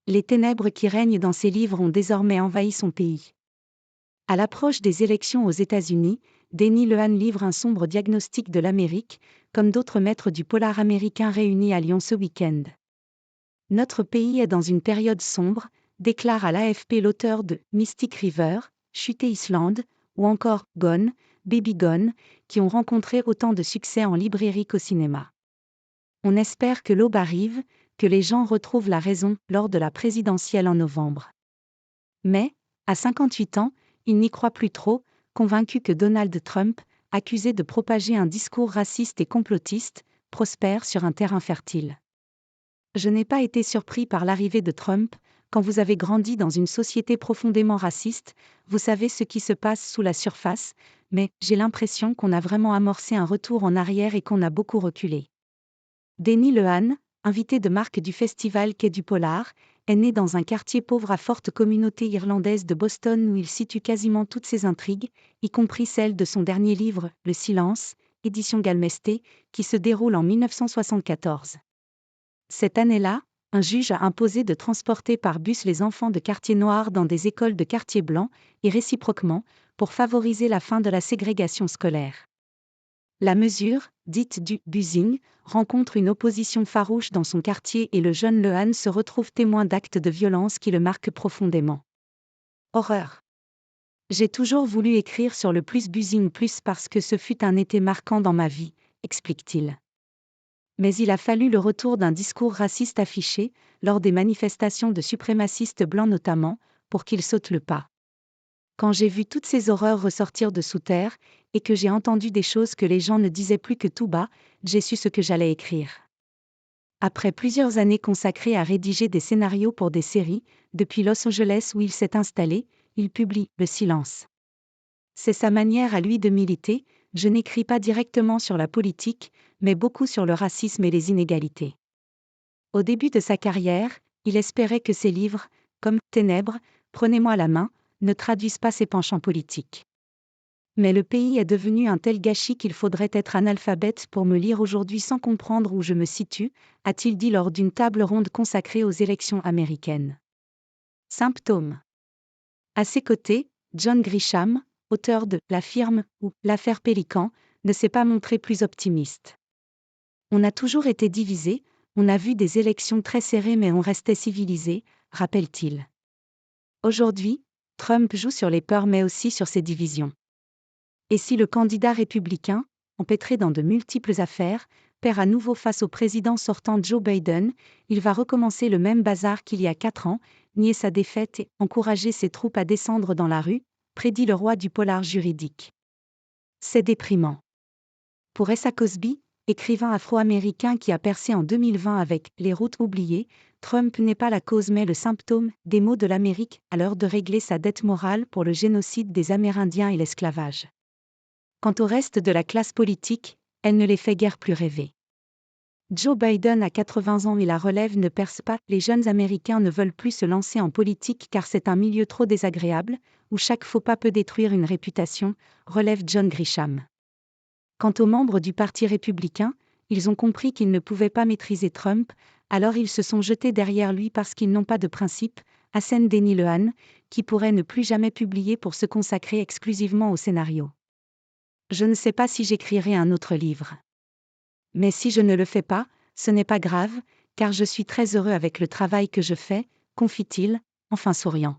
Les ténèbres qui règnent dans ses livres ont désormais envahi son pays. À l'approche des élections aux États-Unis, Denny Lehane livre un sombre diagnostic de l'Amérique, comme d'autres maîtres du polar américain réunis à Lyon ce week-end. Notre pays est dans une période sombre, déclare à l'AFP l'auteur de Mystic River, Chuter Island, ou encore Gone, Baby Gone, qui ont rencontré autant de succès en librairie qu'au cinéma. On espère que l'aube arrive, que les gens retrouvent la raison lors de la présidentielle en novembre. Mais, à 58 ans, il n'y croit plus trop, convaincu que Donald Trump, accusé de propager un discours raciste et complotiste, prospère sur un terrain fertile. Je n'ai pas été surpris par l'arrivée de Trump. Quand vous avez grandi dans une société profondément raciste, vous savez ce qui se passe sous la surface, mais j'ai l'impression qu'on a vraiment amorcé un retour en arrière et qu'on a beaucoup reculé. Denny Lehane, invité de marque du festival Quai du Polar, est né dans un quartier pauvre à forte communauté irlandaise de Boston où il situe quasiment toutes ses intrigues, y compris celle de son dernier livre, Le Silence, édition Galmesté, qui se déroule en 1974. Cette année-là, un juge a imposé de transporter par bus les enfants de quartiers noirs dans des écoles de quartiers blancs, et réciproquement, pour favoriser la fin de la ségrégation scolaire. La mesure, dite du « busing », rencontre une opposition farouche dans son quartier et le jeune Lehane se retrouve témoin d'actes de violence qui le marquent profondément. Horreur. J'ai toujours voulu écrire sur le plus busing plus parce que ce fut un été marquant dans ma vie, explique-t-il. Mais il a fallu le retour d'un discours raciste affiché, lors des manifestations de suprémacistes blancs notamment, pour qu'il saute le pas. Quand j'ai vu toutes ces horreurs ressortir de sous terre, et que j'ai entendu des choses que les gens ne disaient plus que tout bas, j'ai su ce que j'allais écrire. Après plusieurs années consacrées à rédiger des scénarios pour des séries, depuis Los Angeles où il s'est installé, il publie Le Silence. C'est sa manière à lui de militer. Je n'écris pas directement sur la politique, mais beaucoup sur le racisme et les inégalités. Au début de sa carrière, il espérait que ses livres, comme Ténèbres, Prenez-moi la main, ne traduisent pas ses penchants politiques. Mais le pays est devenu un tel gâchis qu'il faudrait être analphabète pour me lire aujourd'hui sans comprendre où je me situe, a-t-il dit lors d'une table ronde consacrée aux élections américaines. Symptômes. À ses côtés, John Grisham, auteur de La Firme ou L'affaire Pélican, ne s'est pas montré plus optimiste. On a toujours été divisé, on a vu des élections très serrées mais on restait civilisé, rappelle-t-il. Aujourd'hui, Trump joue sur les peurs mais aussi sur ses divisions. Et si le candidat républicain, empêtré dans de multiples affaires, perd à nouveau face au président sortant Joe Biden, il va recommencer le même bazar qu'il y a 4 ans, nier sa défaite et encourager ses troupes à descendre dans la rue, prédit le roi du polar juridique. C'est déprimant. Pour Essa Cosby, écrivain afro-américain qui a percé en 2020 avec Les routes oubliées, Trump n'est pas la cause mais le symptôme des maux de l'Amérique à l'heure de régler sa dette morale pour le génocide des Amérindiens et l'esclavage. Quant au reste de la classe politique, elle ne les fait guère plus rêver. Joe Biden a 80 ans et la relève ne perce pas. Les jeunes Américains ne veulent plus se lancer en politique car c'est un milieu trop désagréable, où chaque faux pas peut détruire une réputation, relève John Grisham. Quant aux membres du Parti républicain, ils ont compris qu'ils ne pouvaient pas maîtriser Trump, alors ils se sont jetés derrière lui parce qu'ils n'ont pas de principe, assène Denny Lehane, qui pourrait ne plus jamais publier pour se consacrer exclusivement au scénario. Je ne sais pas si j'écrirai un autre livre. Mais si je ne le fais pas, ce n'est pas grave, car je suis très heureux avec le travail que je fais, confie-t-il, enfin souriant.